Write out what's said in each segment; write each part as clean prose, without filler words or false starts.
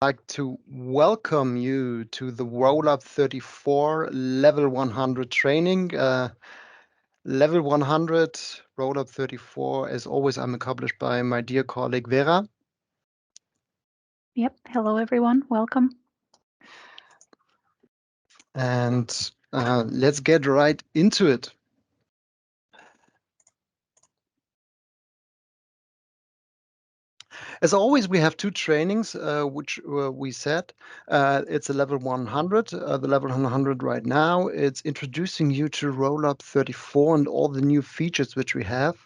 Like to welcome you to the Rollup 34 level 100 training. Level 100, Rollup 34, as always, I'm accomplished by my dear colleague Vera. Yep. Hello, everyone. Welcome. And let's get right into it. As always, we have two trainings, which we said. It's a level 100, the level 100 right now. It's introducing you to Rollup 34 and all the new features which we have.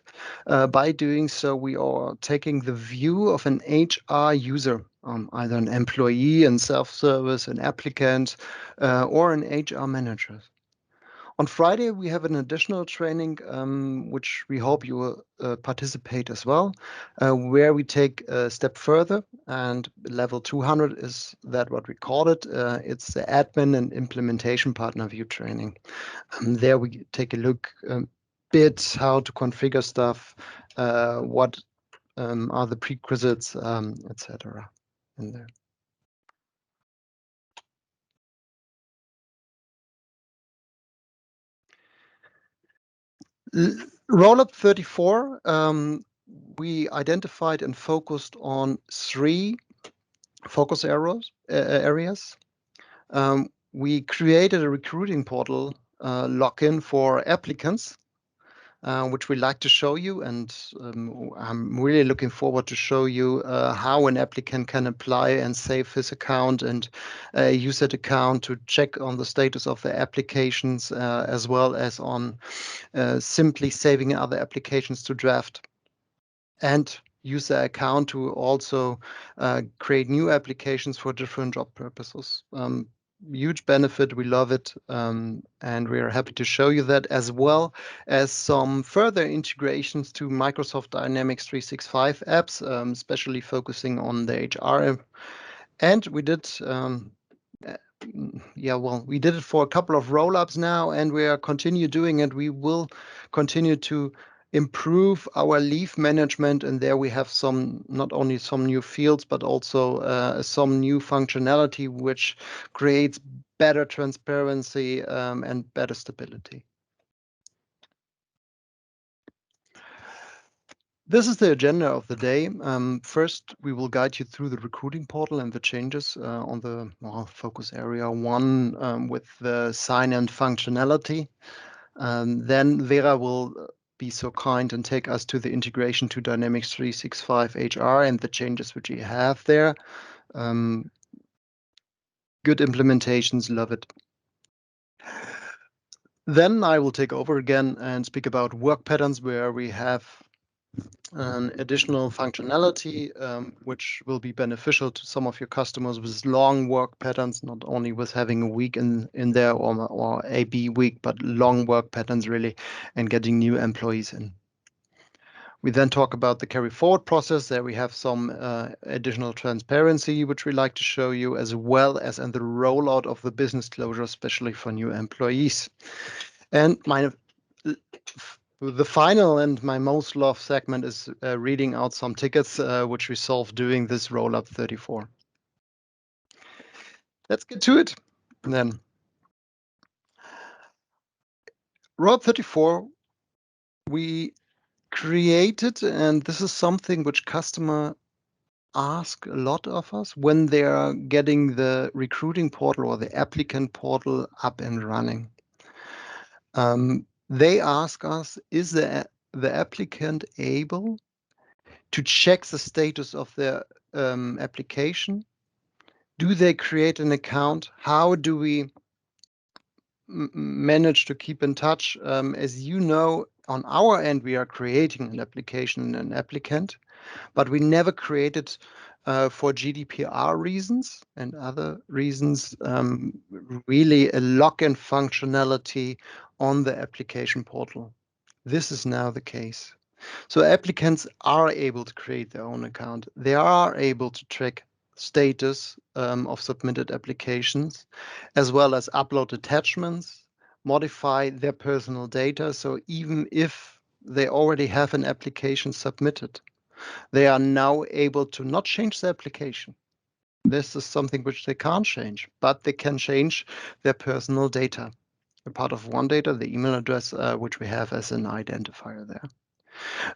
By doing so, we are taking the view of an HR user, either an employee and self-service, an applicant, or an HR manager. On Friday, we have an additional training, which we hope you will participate as well, where we take a step further, and level 200 is that what we call it. It's the admin and implementation partner view training. There we take a look bit how to configure stuff, what are the prerequisites, etc. in there. Rollup 34, we identified and focused on three focus areas. We created a recruiting portal login for applicants, which we like to show you, and I'm really looking forward to show you how an applicant can apply and save his account and use that account to check on the status of their applications, as well as on simply saving other applications to draft, and use the account to also create new applications for different job purposes. Huge benefit, we love it, and we are happy to show you that, as well as some further integrations to Microsoft Dynamics 365 apps, especially focusing on the HR. And we did we did it for a couple of roll-ups now, and we are continue doing it. We will continue to improve our leave management, and there we have some, not only some new fields, but also some new functionality which creates better transparency and better stability. This is the agenda of the day. First, we will guide you through the recruiting portal and the changes on the focus area 1 with the sign-in functionality. Then Vera will be so kind and take us to the integration to Dynamics 365 HR and the changes which you have there. Good implementations, love it. Then I will take over again and speak about work patterns, where we have an additional functionality which will be beneficial to some of your customers with long work patterns, not only with having a week in there or a B week, but long work patterns really, and getting new employees in. We then talk about the carry forward process. There we have some additional transparency, which we like to show you, as well as in the rollout of the business closure, especially for new employees. And the final and my most loved segment is reading out some tickets, which we solved doing this Rollup 34. Let's get to it then. Rollup 34, we created, and this is something which customer ask a lot of us when they are getting the recruiting portal or the applicant portal up and running. They ask us, is the applicant able to check the status of their application? Do they create an account? How do we manage to keep in touch? As you know, on our end, we are creating an application and an applicant, but we never created for GDPR reasons and other reasons, really a login functionality on the application portal. This is now the case. So applicants are able to create their own account. They are able to track status of submitted applications, as well as upload attachments, modify their personal data. So even if they already have an application submitted, they are now able to not change the application, This is something which they can't change, but they can change their personal data. A part of one data, the email address, which we have as an identifier there.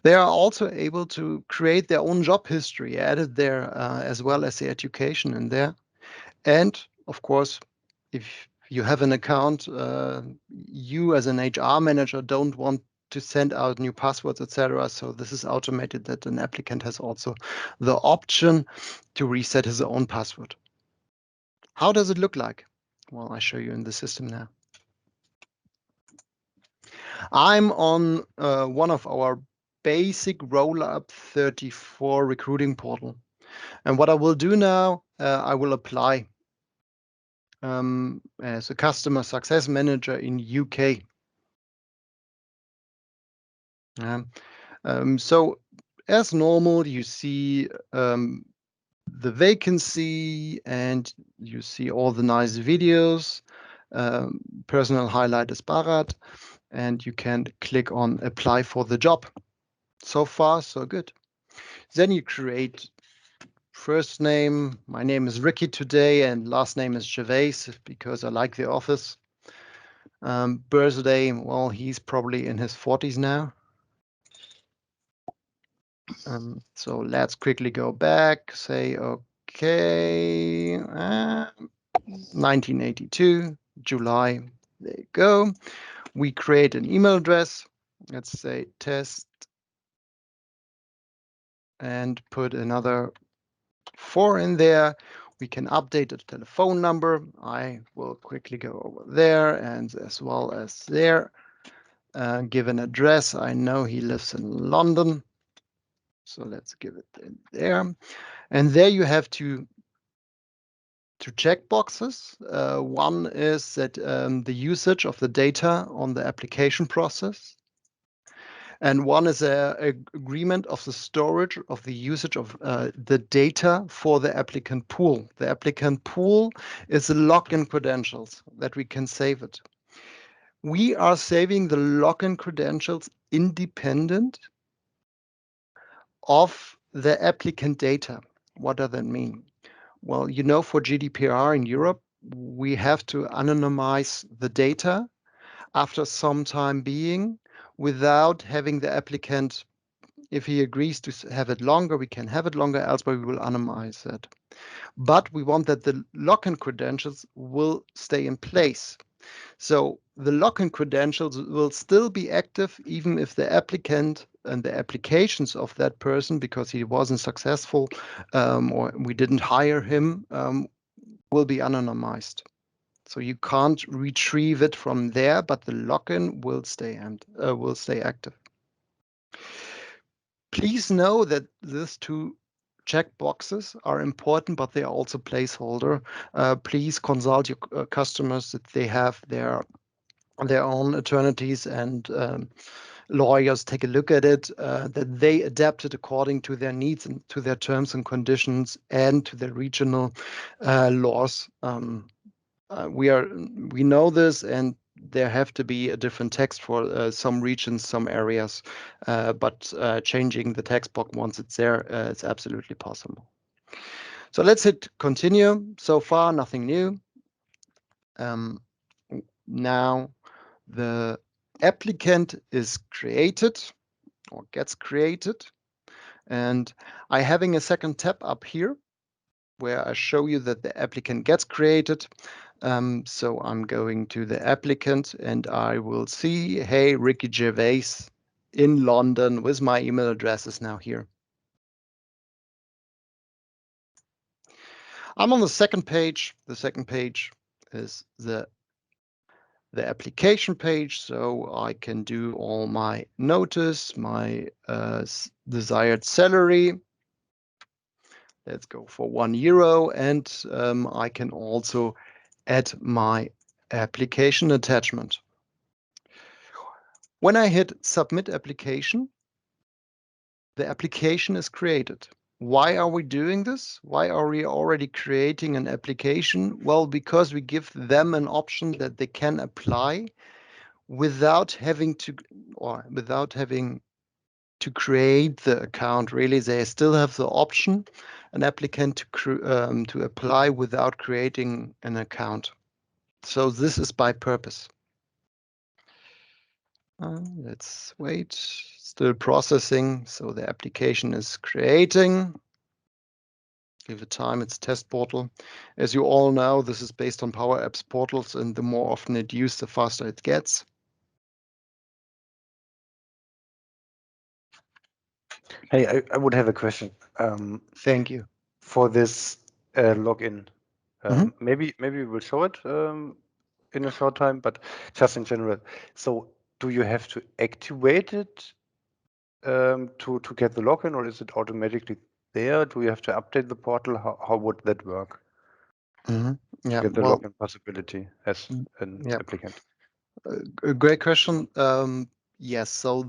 They are also able to create their own job history, added there, as well as the education in there. And of course, if you have an account, you as an HR manager don't want to send out new passwords, etc. So this is automated that an applicant has also the option to reset his own password. How does it look like? Well, I show you in the system now. I'm on one of our basic Rollup 34 recruiting portal. And what I will do now, I will apply as a customer success manager in UK. So as normal, you see the vacancy and you see all the nice videos. Personal highlight is Barat, and you can click on apply for the job. So far, so good. Then you create first name. My name is Ricky today, and last name is Gervais because I like the office. Birthday, well, he's probably in his 40s now. So let's quickly go back, say, okay, 1982, July, there you go. We create an email address, let's say test, and put another 4 in there. We can update the telephone number. I will quickly go over there and as well as there. Give an address. I know he lives in London. So let's give it in there. And there you have two check boxes. One is that the usage of the data on the application process. And one is a agreement of the storage of the usage of the data for the applicant pool. The applicant pool is the login credentials that we can save it. We are saving the login credentials independent of the applicant data. What does that mean? Well, you know, for GDPR in Europe, we have to anonymize the data after some time being without having the applicant, if he agrees to have it longer, we can have it longer, else we will anonymize it. But we want that the login credentials will stay in place. So the login credentials will still be active even if the applicant and the applications of that person, because he wasn't successful or we didn't hire him, will be anonymized. So you can't retrieve it from there, but the login will stay active. Please know that these two checkboxes are important, but they are also placeholder. Please consult your customers that they have their own attorneys and lawyers take a look at it, that they adapt it according to their needs and to their terms and conditions and to their regional laws. We know this, and there have to be a different text for some regions, some areas, but changing the text box once it's there, it's absolutely possible. So let's hit continue. So far, nothing new. Now the applicant is created or gets created, and I'm having a second tab up here where I show you that the applicant gets created. So I'm going to the applicant and I will see, hey, Ricky Gervais in London with my email address is now here. I'm on the second page. The second page is the application page, so I can do all my notice, my desired salary. Let's go for €1, and I can also add my application attachment. When I hit submit application, the application is created. Why are we doing this? Why are we already creating an application? Well, because we give them an option that they can apply without having to create the account. Really, they still have the option an applicant to apply without creating an account. So this is by purpose. Let's wait, still processing. So the application is creating. Give it time, it's test portal. As you all know, this is based on Power Apps portals, and the more often it used, the faster it gets. Hey, I would have a question. Thank you. For this login, maybe we will show it in a short time, but just in general. So do you have to activate it to get the login, or is it automatically there? Do you have to update the portal? How would that work? Yeah, Get the well, login possibility as an applicant. A great question. Yes, so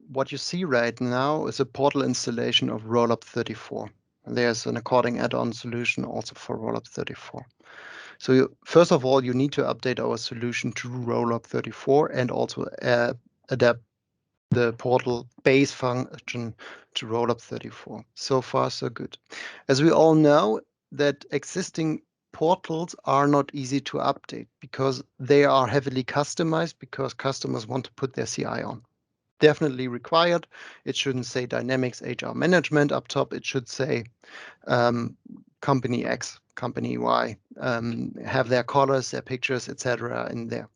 what you see right now is a portal installation of Rollup 34. There's an according add-on solution also for Rollup 34. So first of all, you need to update our solution to Rollup 34 and also adapt the portal base function to Rollup 34. So far, so good. As we all know, that existing portals are not easy to update because they are heavily customized because customers want to put their CI on. Definitely required. It shouldn't say Dynamics HR Management up top. It should say company X, company Y, have their colors, their pictures, etc. in there.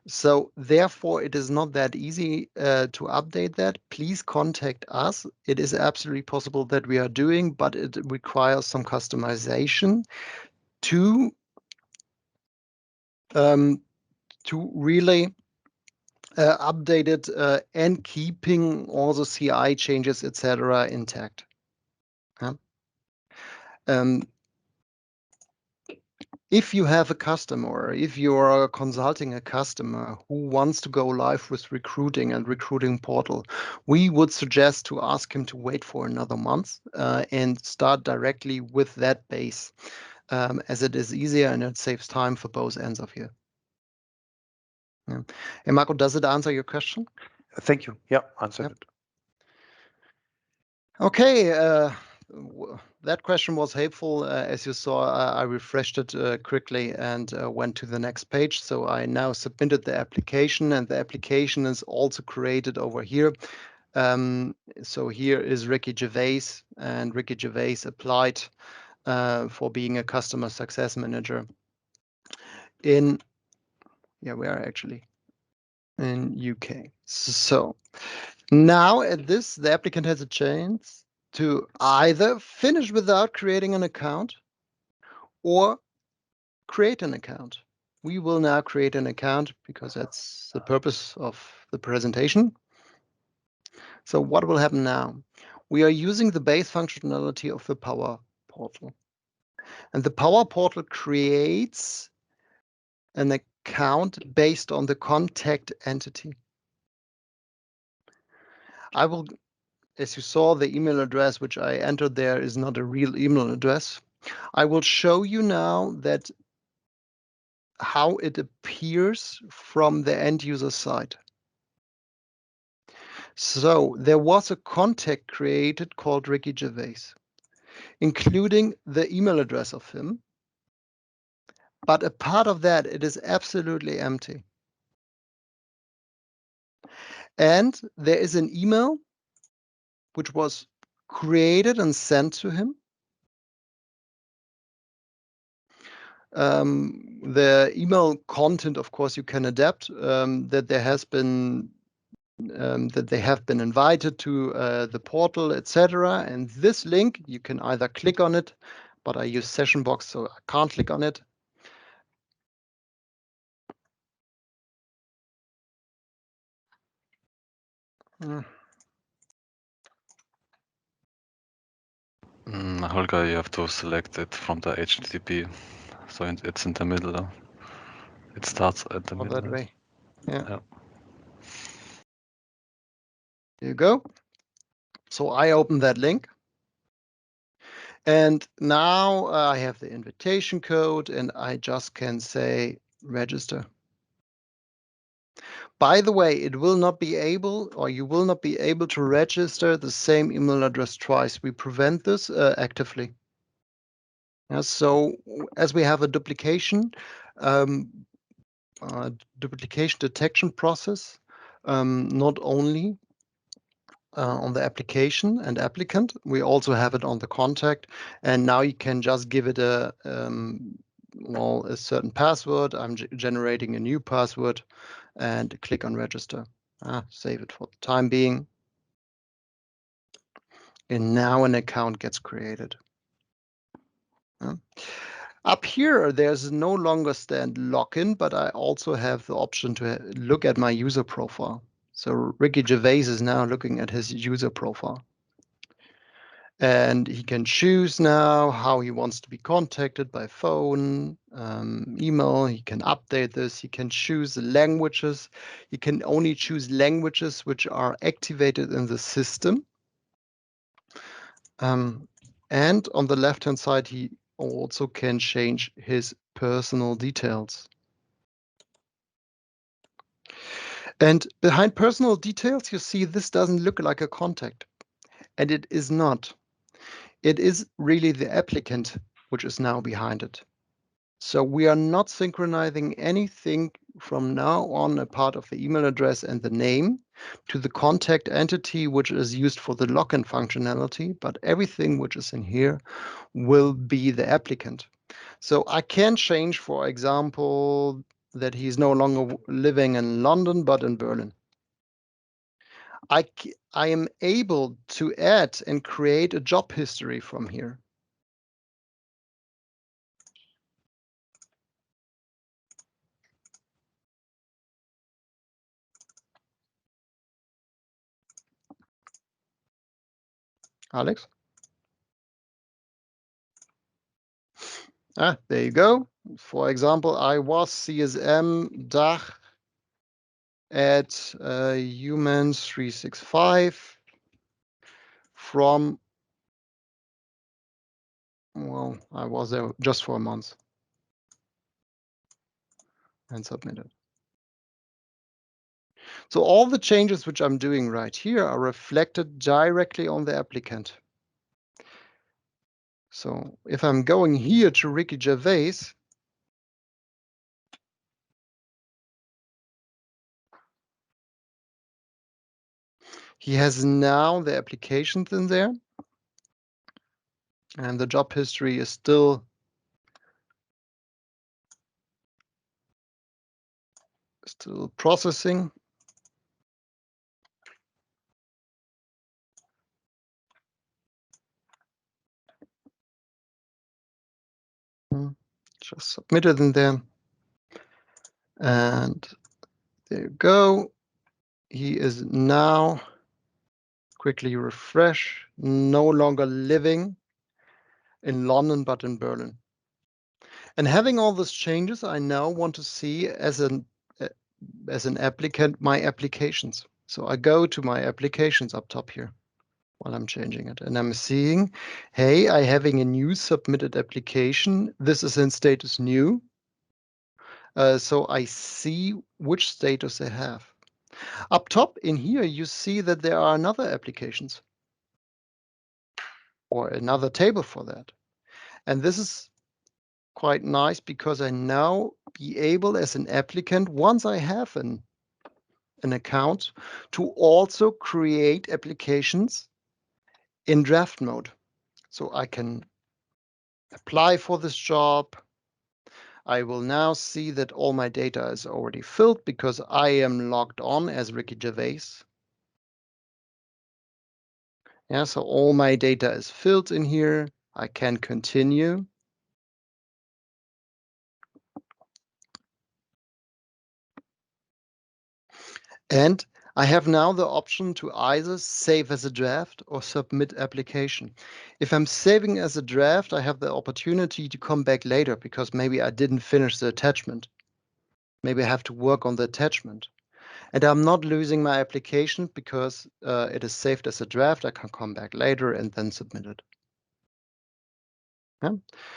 So therefore, it is not that easy to update that. Please contact us. It is absolutely possible that we are doing, but it requires some customization to really update it and keeping all the CI changes, etc., intact. If you have a customer, if you are consulting a customer who wants to go live with recruiting and recruiting portal, we would suggest to ask him to wait for another month and start directly with that base, as it is easier and it saves time for both ends of you. Yeah. Hey, Marco, does it answer your question? Thank you. Yeah, answered it. Okay. That question was helpful. As you saw, I refreshed it quickly and went to the next page. So I now submitted the application, and the application is also created over here. So here is Ricky Gervais, and Ricky Gervais applied for being a customer success manager in, we are actually in UK. So now at this, the applicant has a chance to either finish without creating an account or create an account. We will now create an account because that's the purpose of the presentation. So what will happen now? We are using the base functionality of the Power Portal. And the Power Portal creates an account based on the contact entity. I will, as you saw, the email address which I entered there is not a real email address. I will show you now that how it appears from the end user side. So there was a contact created called Ricky Gervais, including the email address of him. But a part of that, it is absolutely empty. And there is an email which was created and sent to him. The email content, of course, you can adapt, that there has been that they have been invited to the portal, etc. And this link, you can either click on it, but I use Sessionbox, so I can't click on it. Holger, you have to select it from the HTTP, so it's in the middle. It starts at the middle. That way. Yeah. Yeah. Here you go. So I open that link. And now I have the invitation code and I just can say register. By the way, it will not be able, or you will not be able to register the same email address twice. We prevent this actively. So as we have a duplication detection process, not only on the application and applicant, we also have it on the contact, and now you can just give it a certain password. I'm generating a new password and click on register. Save it for the time being. And now an account gets created. Up here, there's no longer stand login, but I also have the option to look at my user profile. So Ricky Gervais is now looking at his user profile. And he can choose now how he wants to be contacted by phone, email. He can update this. He can choose the languages. He can only choose languages which are activated in the system. And on the left-hand side, he also can change his personal details. And behind personal details, you see this doesn't look like a contact. And it is not. It is really the applicant which is now behind it. So we are not synchronizing anything from now on, a part of the email address and the name, to the contact entity which is used for the login functionality, but everything which is in here will be the applicant. So I can change, for example, that he's no longer living in London, but in Berlin. I am able to add and create a job history from here. Alex? There you go. For example, I was CSM DACH at Humans 365 from, well, I was there just for a month and submitted. So all the changes which I'm doing right here are reflected directly on the applicant. So if I'm going here to Ricky Gervais, he has now the applications in there, and the job history is still processing. Just submitted in there. And there you go. He is now, quickly refresh, no longer living in London, but in Berlin. And having all these changes, I now want to see as an applicant my applications. So I go to my applications up top here while I'm changing it. And I'm seeing, hey, I'm having a new submitted application. This is in status new. So I see which status they have. Up top in here, you see that there are another applications or another table for that. And this is quite nice because I now be able as an applicant, once I have an account, to also create applications in draft mode. So I can apply for this job. I will now see that all my data is already filled because I am logged on as Ricky Gervais. Yeah, so all my data is filled in here. I can continue. And I have now the option to either save as a draft or submit application. If I'm saving as a draft, I have the opportunity to come back later because maybe I didn't finish the attachment. Maybe I have to work on the attachment. And I'm not losing my application because it is saved as a draft. I can come back later and then submit it. Yeah.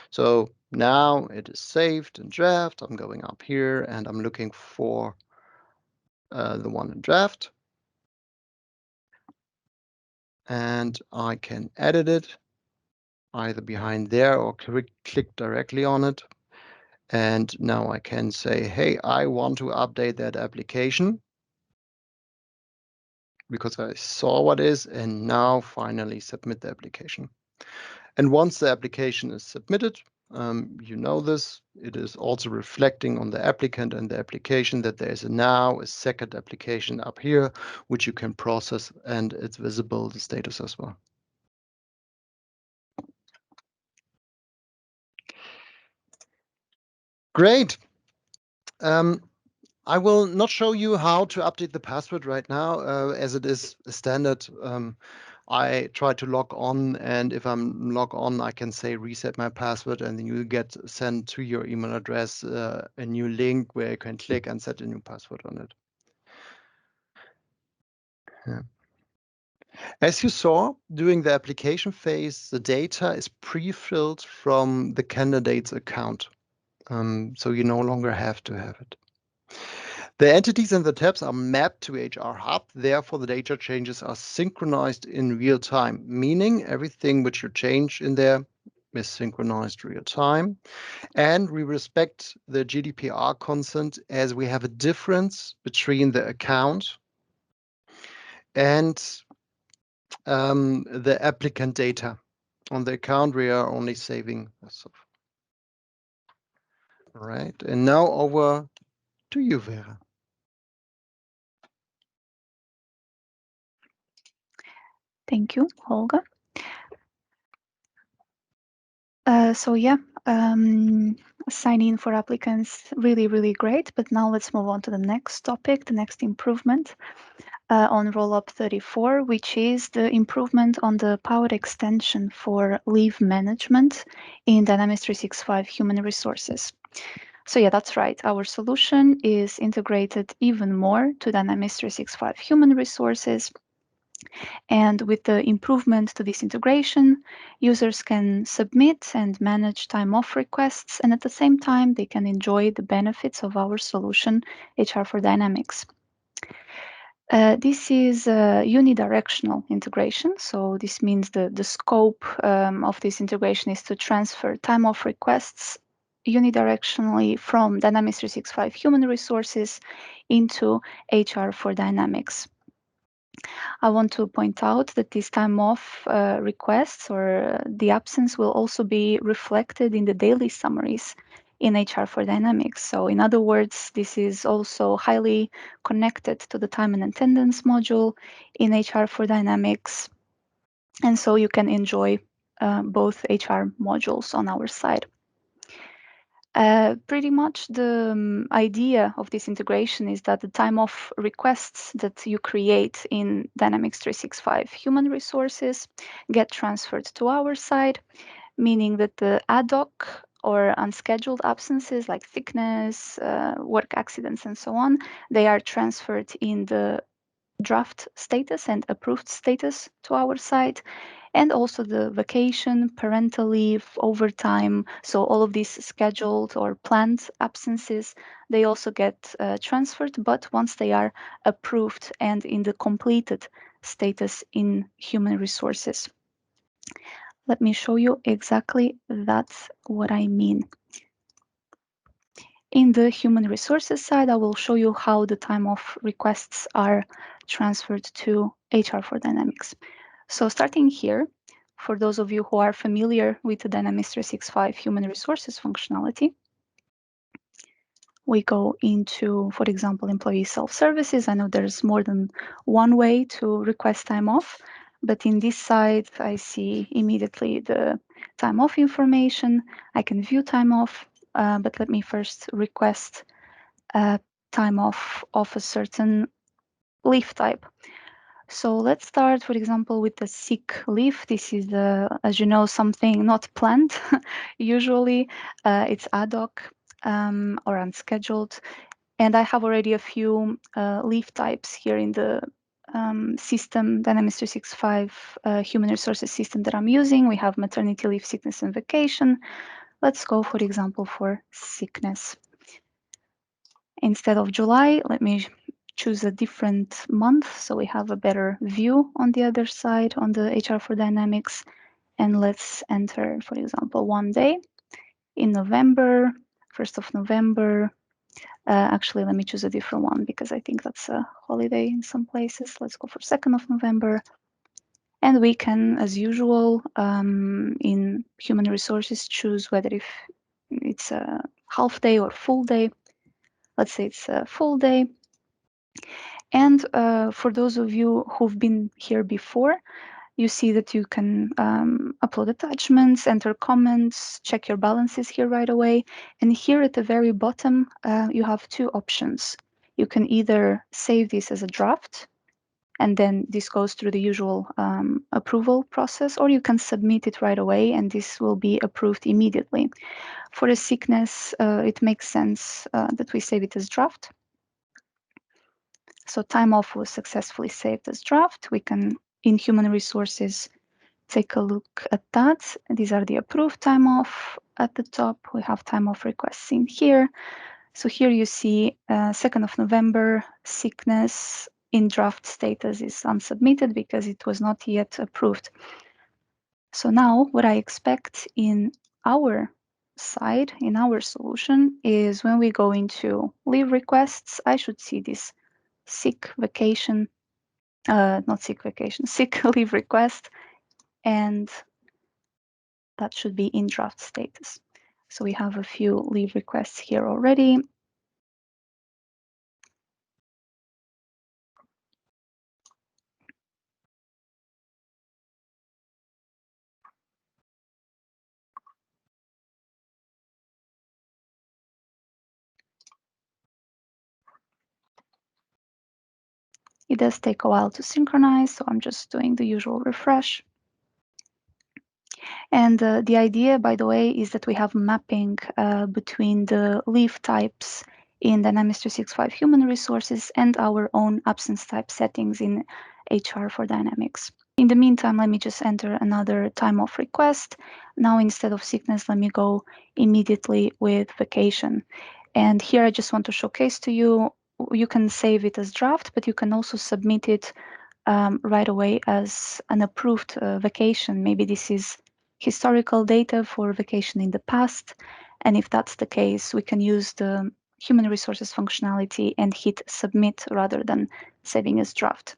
So now it is saved in draft. I'm going up here and I'm looking for the one in draft. And I can edit it either behind there or click directly on it. And now I can say, hey, I want to update that application because I saw what is, and now finally submit the application. And once the application is submitted, you know this, it is also reflecting on the applicant and the application that there is now a second application up here, which you can process, and it's visible, the status as well. Great. I will not show you how to update the password right now, as it is a standard. I try to log on, and if I'm log on, I can say reset my password, and then you get sent to your email address a new link where you can click and set a new password on it. Yeah. As you saw, during the application phase, the data is pre-filled from the candidate's account. So you no longer have to have it. The entities and the tabs are mapped to HR Hub. Therefore, the data changes are synchronized in real time, meaning everything which you change in there is synchronized real time. And we respect the GDPR consent as we have a difference between the account and the applicant data. On the account, we are only saving this. All right, and now over to you, Vera. Thank you, Holger. So yeah, sign in for applicants, really, really great. But now let's move on to the next topic, the next improvement on Rollup 34, which is the improvement on the powered extension for leave management in Dynamics 365 Human Resources. So yeah, that's right. Our solution is integrated even more to Dynamics 365 Human Resources. And with the improvement to this integration, users can submit and manage time off requests, and at the same time, they can enjoy the benefits of our solution, HR for Dynamics. This is a unidirectional integration. So this means the scope of this integration is to transfer time off requests unidirectionally from Dynamics 365 Human Resources into HR for Dynamics. I want to point out that these time off requests or the absence will also be reflected in the daily summaries in HR for Dynamics. So in other words, this is also highly connected to the time and attendance module in HR for Dynamics. And so you can enjoy both HR modules on our side. Pretty much the idea of this integration is that the time off requests that you create in Dynamics 365 Human Resources get transferred to our side, meaning that the ad hoc or unscheduled absences like sickness, work accidents, and so on, they are transferred in the draft status and approved status to our side. And also the vacation, parental leave, overtime. So all of these scheduled or planned absences, they also get transferred, but once they are approved and in the completed status in human resources. Let me show you exactly that's what I mean. In the human resources side, I will show you how the time off requests are transferred to HR for Dynamics. So starting here, for those of you who are familiar with the Dynamics 365 Human Resources functionality, we go into, for example, employee self-services. I know there's more than one way to request time off, but in this side, I see immediately the time off information. I can view time off, but let me first request time off of a certain leave type. So let's start, for example, with the sick leave. This is, as you know, something not planned. Usually it's ad hoc or unscheduled. And I have already a few leave types here in the system, Dynamics 365 Human Resources system that I'm using. We have maternity leave, sickness, and vacation. Let's go, for example, for sickness. Instead of July, let me choose a different month so we have a better view on the other side on the HR for Dynamics. And let's enter, for example, one day in November, 1st of November. Actually, let me choose a different one because I think that's a holiday in some places. Let's go for 2nd of November. And we can, as usual, in human resources, choose whether if it's a half day or full day. Let's say it's a full day. And for those of you who've been here before, you see that you can upload attachments, enter comments, check your balances here right away. And here at the very bottom, you have two options. You can either save this as a draft, and then this goes through the usual approval process, or you can submit it right away and this will be approved immediately. For a sickness, it makes sense that we save it as draft. So time off was successfully saved as draft. We can, in human resources, take a look at that. These are the approved time off at the top. We have time off requests in here. So here you see 2nd of November, sickness in draft status is unsubmitted because it was not yet approved. So now what I expect in our side, in our solution, is when we go into leave requests, I should see this sick vacation, not sick vacation, sick leave request, and that should be in draft status. So we have a few leave requests here already. It does take a while to synchronize, so I'm just doing the usual refresh. And the idea, by the way, is that we have mapping between the leave types in Dynamics 365 Human Resources and our own absence type settings in HR for Dynamics. In the meantime, let me just enter another time off request. Now, instead of sickness, let me go immediately with vacation. And here I just want to showcase to you, you can save it as draft, but you can also submit it right away as an approved vacation. Maybe this is historical data for vacation in the past. And if that's the case, we can use the human resources functionality and hit submit rather than saving as draft.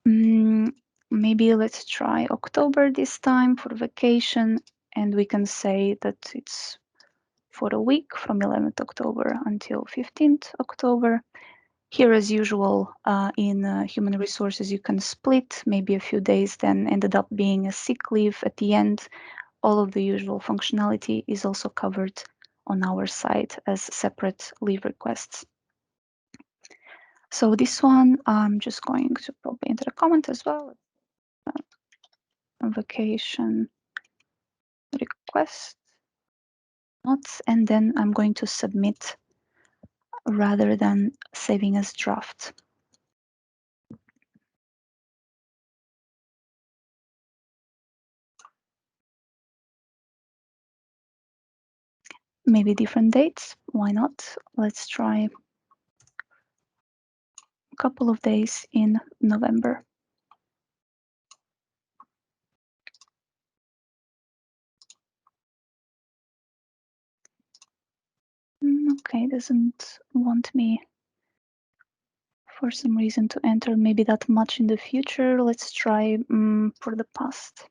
Maybe let's try October this time for vacation, and we can say that it's for a week from 11th October until 15th October. Here, as usual, in human resources, you can split maybe a few days, then ended up being a sick leave at the end. All of the usual functionality is also covered on our side as separate leave requests. So this one, I'm just going to probably enter a comment as well. Vacation request notes, and then I'm going to submit rather than saving as draft. Maybe different dates, why not? Let's try a couple of days in November. Okay, doesn't want me for some reason to enter maybe that much in the future. Let's try for the past.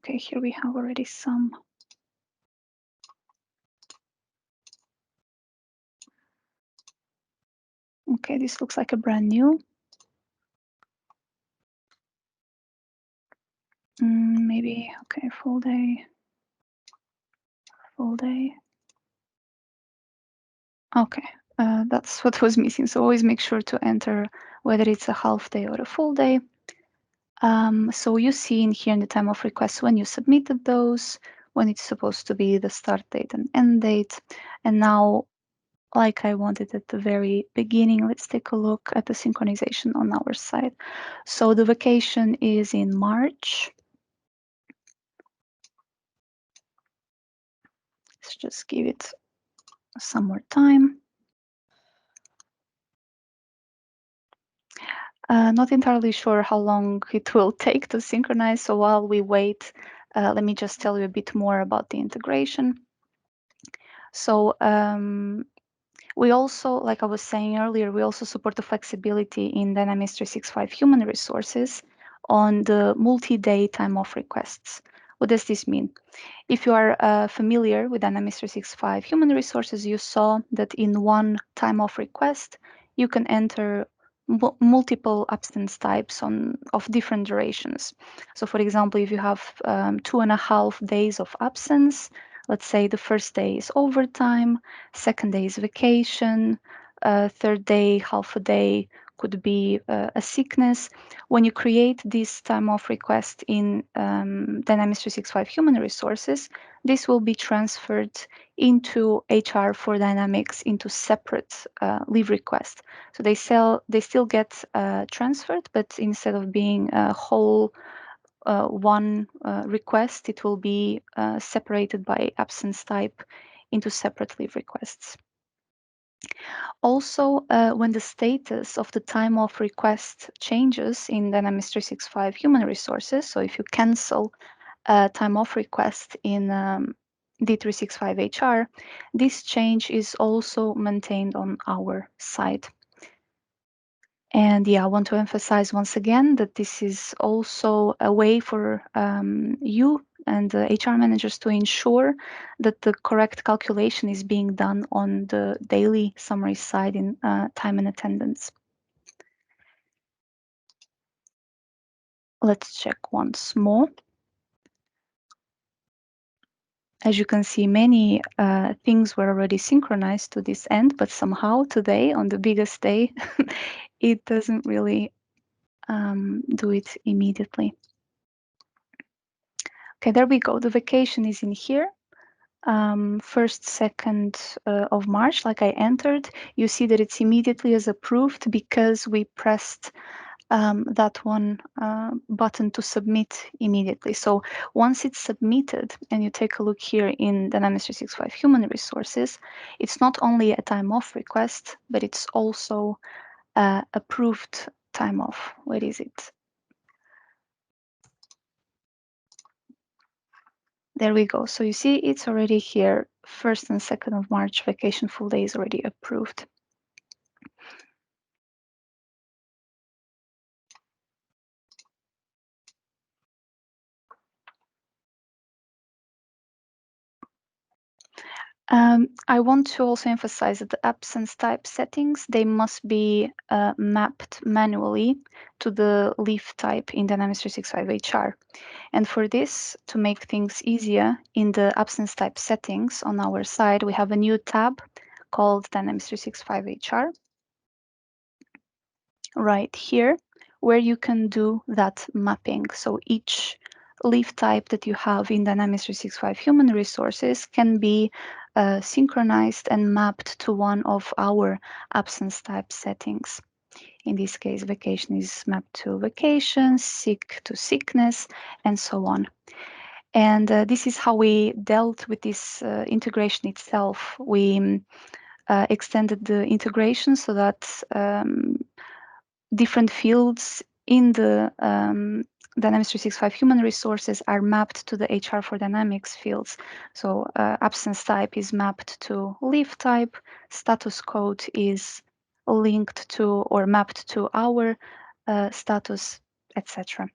Okay, here we have already some. Okay, this looks like a brand new. Maybe, okay, full day. Full day. Okay, that's what was missing. So always make sure to enter whether it's a half day or a full day. So you see in here in the time of request when you submitted those, when it's supposed to be the start date and end date. And now, like I wanted at the very beginning, let's take a look at the synchronization on our side. So the vacation is in March. Let's just give it some more time. Not entirely sure how long it will take to synchronize. So while we wait, let me just tell you a bit more about the integration. So we also, like I was saying earlier, we also support the flexibility in Dynamics 365 human resources on the multi-day time off requests. What does this mean? If you are familiar with Dynamics 365 human resources, you saw that in one time off request, you can enter multiple absence types of different durations. So for example, if you have 2.5 days of absence, let's say the first day is overtime, second day is vacation, third day, half a day could be a sickness. When you create this time off request in Dynamics 365 human resources, this will be transferred into HR for Dynamics into separate leave requests. So they still get transferred, but instead of being a whole one request, it will be separated by absence type into separate leave requests. Also, when the status of the time off request changes in Dynamics 365 human resources, so if you cancel a time off request in D365 HR, this change is also maintained on our side. And yeah, I want to emphasize once again that this is also a way for you and the HR managers to ensure that the correct calculation is being done on the daily summary side in time and attendance. Let's check once more. As you can see, many things were already synchronized to this end, but somehow today, on the biggest day, it doesn't really do it immediately. Okay, there we go. The vacation is in here. 1st, 2nd of March, like I entered, you see that it's immediately as approved because we pressed that one button to submit immediately. So once it's submitted and you take a look here in Dynamics 365 Human Resources, it's not only a time off request, but it's also approved time off. Where is it? There we go. So you see it's already here. 1st and 2nd of March vacation full day is already approved. I want to also emphasize that the absence type settings, they must be mapped manually to the leave type in Dynamics 365 HR. And for this, to make things easier, in the absence type settings on our side, we have a new tab called Dynamics 365 HR right here, where you can do that mapping. So each leave type that you have in Dynamics 365 Human Resources can be synchronized and mapped to one of our absence type settings. In this case, vacation is mapped to vacation, sick to sickness, and so on. And this is how we dealt with this integration itself. We extended the integration so that different fields in the Dynamics 365 human resources are mapped to the HR for Dynamics fields. So absence type is mapped to leave type, status code is linked to or mapped to our status, etc.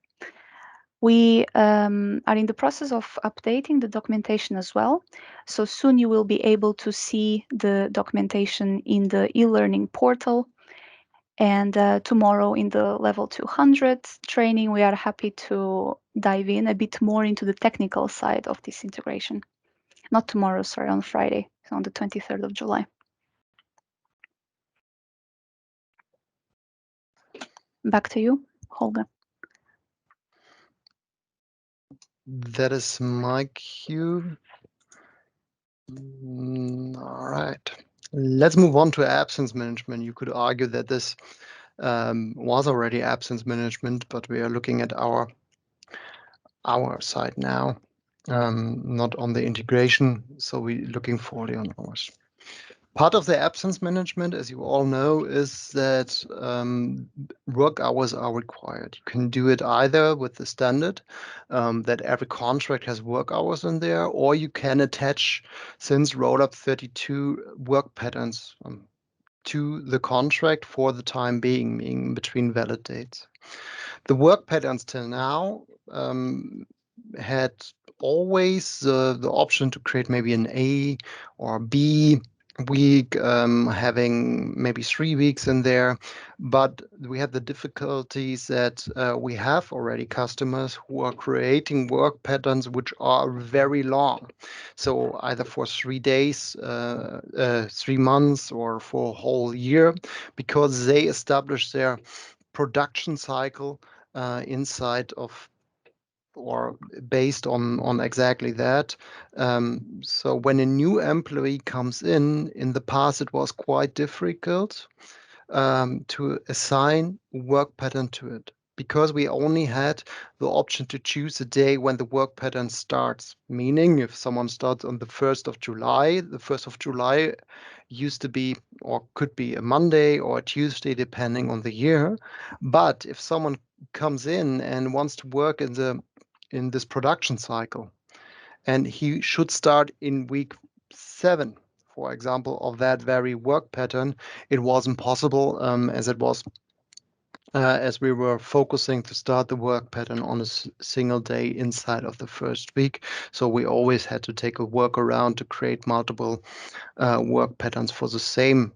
We are in the process of updating the documentation as well. So soon you will be able to see the documentation in the e-learning portal. And tomorrow in the level 200 training, we are happy to dive in a bit more into the technical side of this integration. Not tomorrow, sorry, on Friday, on the 23rd of July. Back to you, Holger. That is my cue. All right. Let's move on to absence management. You could argue that this was already absence management, but we are looking at our side now, not on the integration. So we're looking fully on ours. Part of the absence management, as you all know, is that work hours are required. You can do it either with the standard, that every contract has work hours in there, or you can attach, since Rollup 32, work patterns to the contract for the time being between valid dates. The work patterns till now had always the option to create maybe an A or B week, having maybe 3 weeks in there. But we have the difficulties that we have already customers who are creating work patterns which are very long. So either for 3 days, 3 months, or for a whole year, because they establish their production cycle inside of, or based on exactly that. So when a new employee comes in the past, it was quite difficult to assign work pattern to it, because we only had the option to choose a day when the work pattern starts. Meaning, if someone starts on the 1st of July, the 1st of July used to be, or could be, a Monday or a Tuesday, depending on the year. But if someone comes in and wants to work in this production cycle, and he should start in week 7, for example, of that very work pattern, it wasn't possible, as we were focusing to start the work pattern on a single day inside of the first week. So we always had to take a workaround to create multiple work patterns for the same,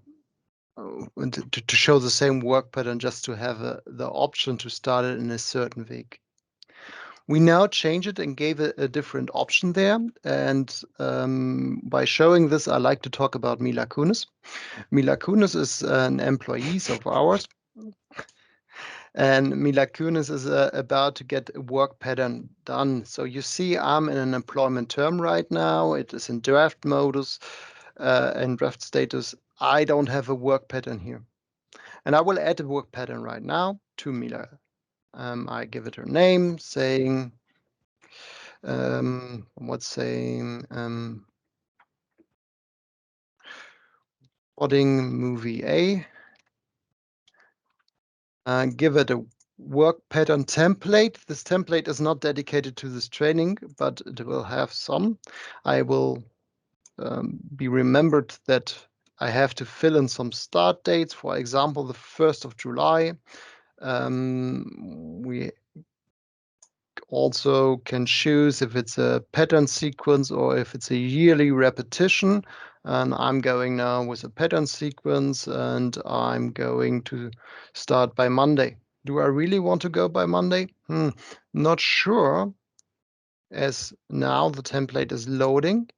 to show the same work pattern, just to have the option to start it in a certain week. We now change it and gave a different option there. And by showing this, I like to talk about Mila Kunis. Mila Kunis is an employee of ours. And Mila Kunis is about to get a work pattern done. So you see, I'm in an employment term right now. It is in draft modus, in draft status. I don't have a work pattern here. And I will add a work pattern right now to Mila. I give it her name, saying, Spotting movie A. Give it a work pattern template. This template is not dedicated to this training, but it will have some. I will be remembered that I have to fill in some start dates. For example, the 1st of July. We also can choose if it's a pattern sequence or if it's a yearly repetition. And I'm going now with a pattern sequence, and I'm going to start by Monday. Do I really want to go by Monday? Not sure, as now the template is loading.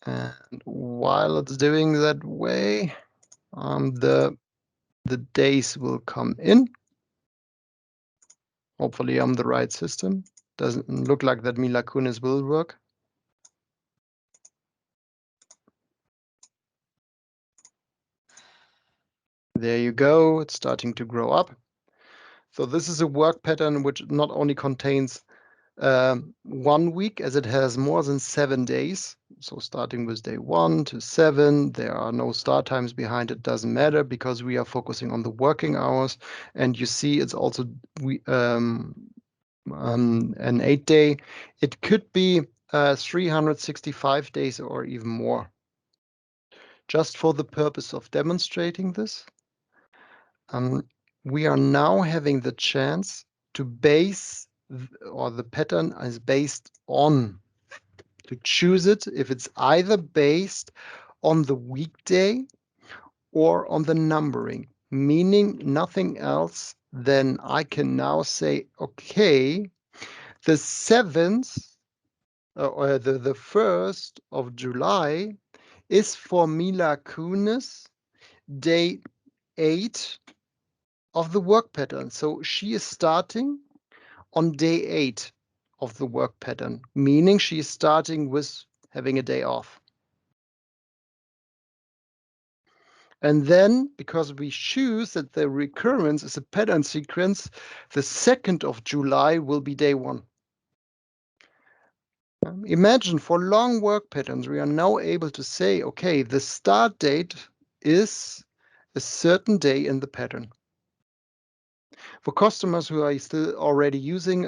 And while it's doing that way, the days will come in. Hopefully I'm the right system. Doesn't look like that Mila Kunis will work. There you go, it's starting to grow up. So this is a work pattern which not only contains 1 week, as it has more than 7 days. So starting with day 1 to 7, there are no start times behind it, doesn't matter, because we are focusing on the working hours. And you see it's also an 8 day. It could be 365 days or even more. Just for the purpose of demonstrating this, we are now having the chance to base, or the pattern is based on, to choose it if it's either based on the weekday or on the numbering, meaning nothing else than I can now say, okay, the 7th or the 1st of July is for Mila Kunis day 8 of the work pattern. So she is starting on day 8 of the work pattern, meaning she's starting with having a day off. And then, because we choose that the recurrence is a pattern sequence, the 2nd of July will be day 1. Imagine for long work patterns, we are now able to say, okay, the start date is a certain day in the pattern. For customers who are still already using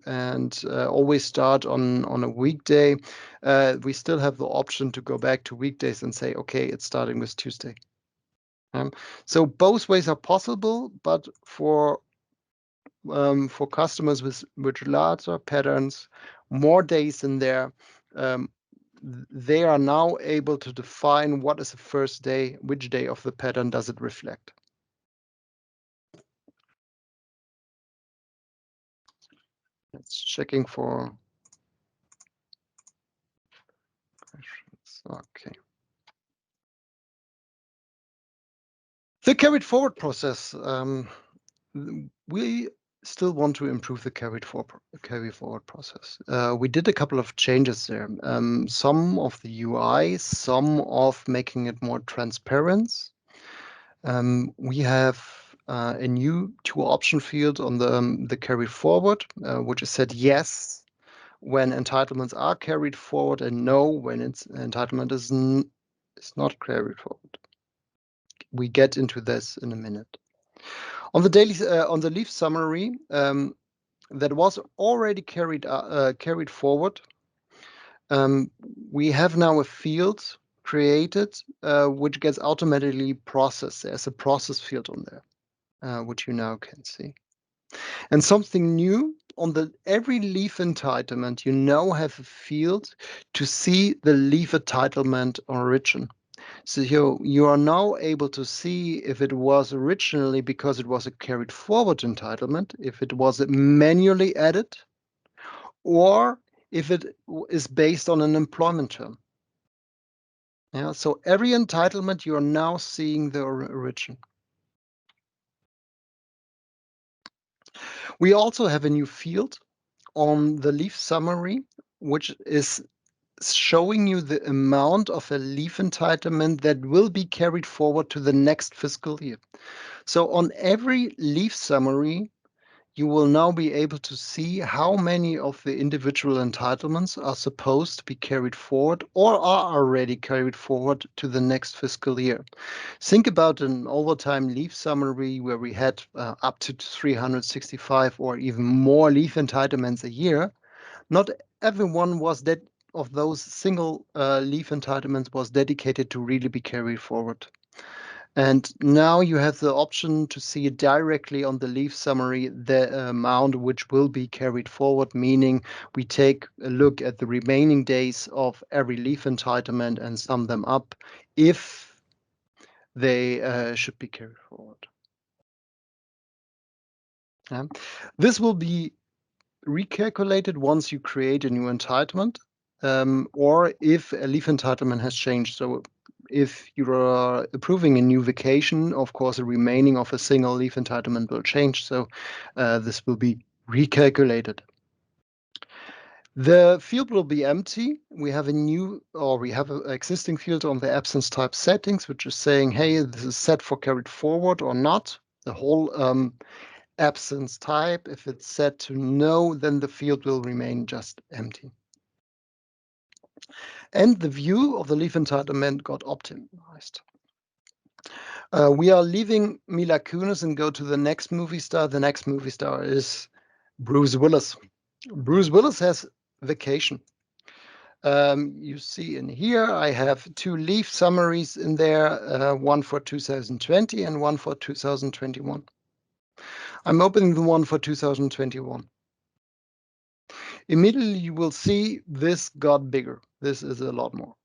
and always start on a weekday, we still have the option to go back to weekdays and say, okay, it's starting with Tuesday. So both ways are possible, but for customers with larger patterns, more days in there, they are now able to define what is the first day, which day of the pattern does it reflect. It's checking for questions. Okay. The carried forward process. We still want to improve the carry forward process. We did a couple of changes there. Some of the UI, some of making it more transparent. We have a new 2-option field on the carry forward, which is set yes when entitlements are carried forward and no when its entitlement is not carried forward. We get into this in a minute. On the leaf summary, that was already carried forward. We have now a field created which gets automatically processed. There's a process field on there, which you now can see. And something new on every leaf entitlement, you now have a field to see the leaf entitlement origin. So you are now able to see if it was originally because it was a carried forward entitlement, if it was manually added, or if it is based on an employment term. Yeah, so every entitlement, you are now seeing the origin. We also have a new field on the leaf summary, which is showing you the amount of a leave entitlement that will be carried forward to the next fiscal year. So on every leave summary, you will now be able to see how many of the individual entitlements are supposed to be carried forward or are already carried forward to the next fiscal year. Think about an overtime leave summary where we had up to 365 or even more leave entitlements a year. Not everyone was that of those single leave entitlements was dedicated to really be carried forward. And now you have the option to see it directly on the leave summary, the amount which will be carried forward, meaning we take a look at the remaining days of every leave entitlement and sum them up if they should be carried forward. This will be recalculated once you create a new entitlement, or if a leave entitlement has changed. So if you are approving a new vacation, of course, the remaining of a single leave entitlement will change. So this will be recalculated. The field will be empty. We have an existing field on the absence type settings, which is saying, hey, this is set for carried forward or not. The whole absence type. If it's set to no, then the field will remain just empty. And the view of the leave entitlement got optimized. We are leaving Mila Kunis and go to the next movie star. The next movie star is Bruce Willis. Bruce Willis has vacation. You see in here, I have 2 leave summaries in there, one for 2020 and one for 2021. I'm opening the one for 2021. Immediately you will see this got bigger. This is a lot more.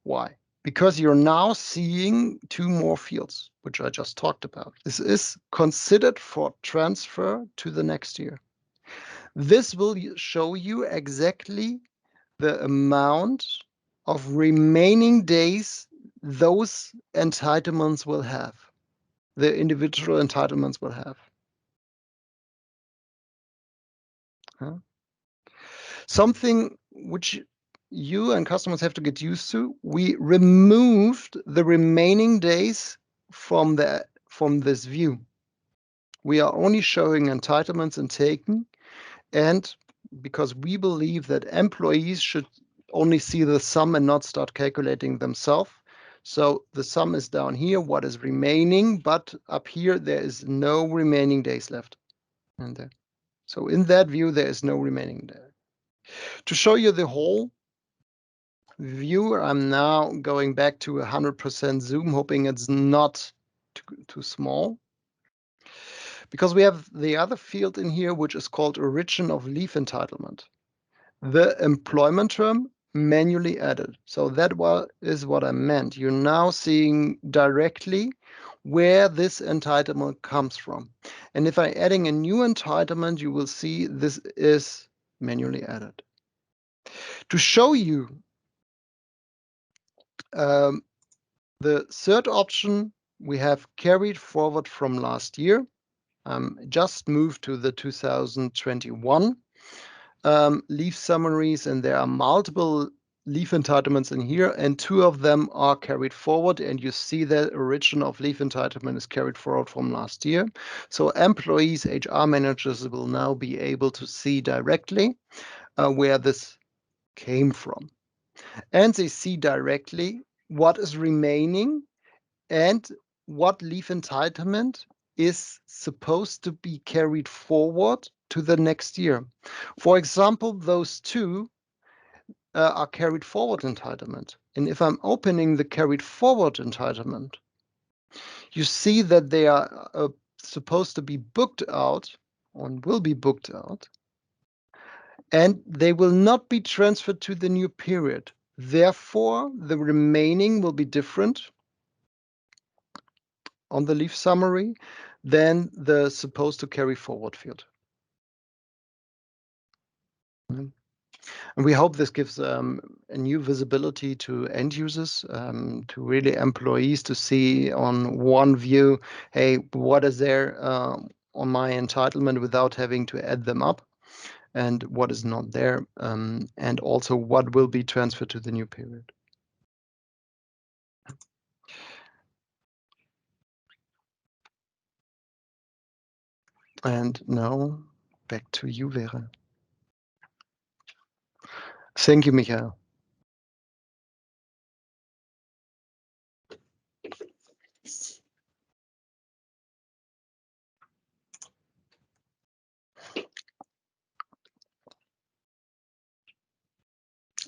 Why? Because you're now seeing 2 more fields, which I just talked about. This is considered for transfer to the next year. This will show you exactly the amount of remaining days those entitlements will have, the individual entitlements will have. Something which you and customers have to get used to. We removed the remaining days from this view. We are only showing entitlements and taken, and because we believe that employees should only see the sum and not start calculating themselves. So the sum is down here, what is remaining, but up here there is no remaining days left. And there. So in that view, there is no remaining day. To show you the whole view, I'm now going back to 100% zoom, hoping it's not too small. Because we have the other field in here, which is called origin of leave entitlement. The employment term manually added. So that is what I meant. You're now seeing directly where this entitlement comes from. And if I'm adding a new entitlement, you will see this is manually added. To show you the third option, we have carried forward from last year. Just moved to the 2021 leave summaries, and there are multiple leave entitlements in here, and 2 of them are carried forward, and you see that origin of leave entitlement is carried forward from last year. So employees, HR managers will now be able to see directly where this came from. And they see directly what is remaining and what leave entitlement is supposed to be carried forward to the next year. For example, those 2 are carried forward entitlement. And if I'm opening the carried forward entitlement, you see that they are supposed to be booked out and will be booked out, and they will not be transferred to the new period. Therefore, the remaining will be different on the leave summary than the supposed to carry forward field. And we hope this gives a new visibility to end users, to really employees to see on one view, hey, what is there on my entitlement without having to add them up, and what is not there, and also what will be transferred to the new period. And now back to you, Vera. Thank you, Michael.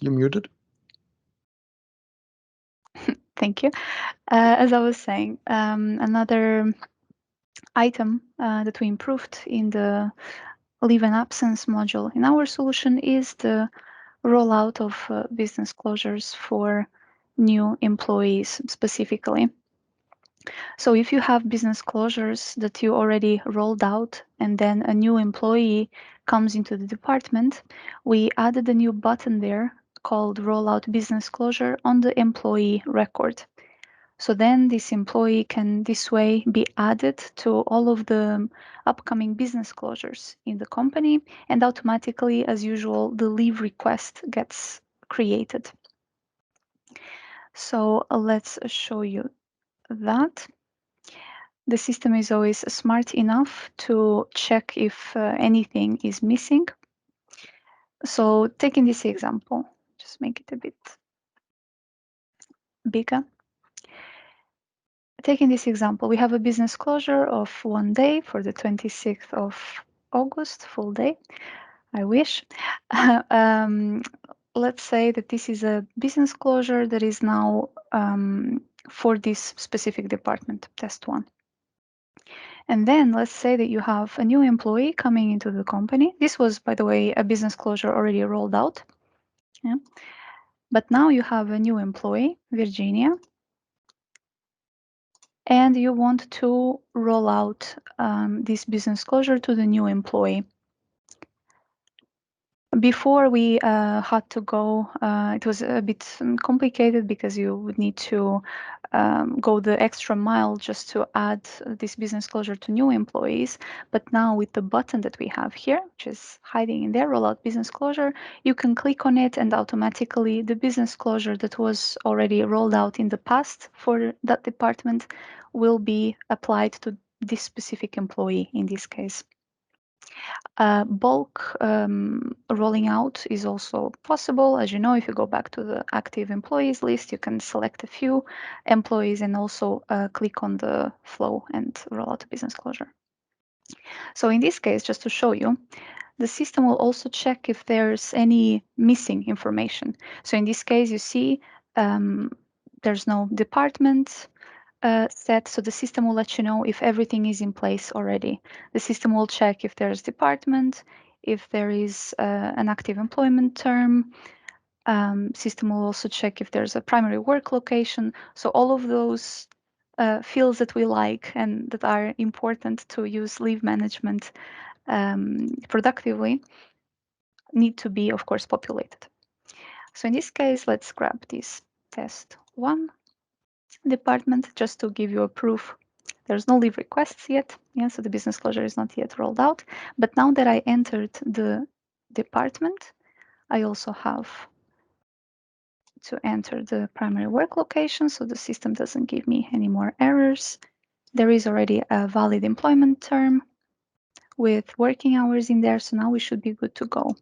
You muted? Thank you. As I was saying, another item that we improved in the leave and absence module in our solution is the rollout of business closures for new employees specifically. So if you have business closures that you already rolled out and then a new employee comes into the department, we added a new button there called Rollout Business Closure on the employee record. So then this employee can this way be added to all of the upcoming business closures in the company, and automatically, as usual, the leave request gets created. So let's show you that. The system is always smart enough to check if anything is missing. So taking this example, just make it a bit bigger. Taking this example, we have a business closure of 1 day for the 26th of August, full day. I wish. Let's say that this is a business closure that is now for this specific department, test 1. And then let's say that you have a new employee coming into the company. This was, by the way, a business closure already rolled out. Yeah. But now you have a new employee, Virginia, and you want to roll out this business closure to the new employee. Before we had to go, it was a bit complicated because you would need to go the extra mile just to add this business closure to new employees. But now with the button that we have here, which is hiding in there, Rollout Business Closure, you can click on it and automatically the business closure that was already rolled out in the past for that department will be applied to this specific employee in this case. Bulk rolling out is also possible. As you know, if you go back to the active employees list, you can select a few employees and also click on the flow and roll out a business closure. So in this case, just to show you, the system will also check if there's any missing information. So in this case, you see there's no department set, so the system will let you know if everything is in place already. The system will check if there's department, if there is an active employment term. System will also check if there's a primary work location. So all of those fields that we like and that are important to use leave management productively need to be, of course, populated. So in this case, let's grab this test 1 department just to give you a proof. There's no leave requests yet, so the business closure is not yet rolled out. But now that I entered the department, I also have to enter the primary work location so the system doesn't give me any more errors. There is already a valid employment term with working hours in there, so now we should be good to go.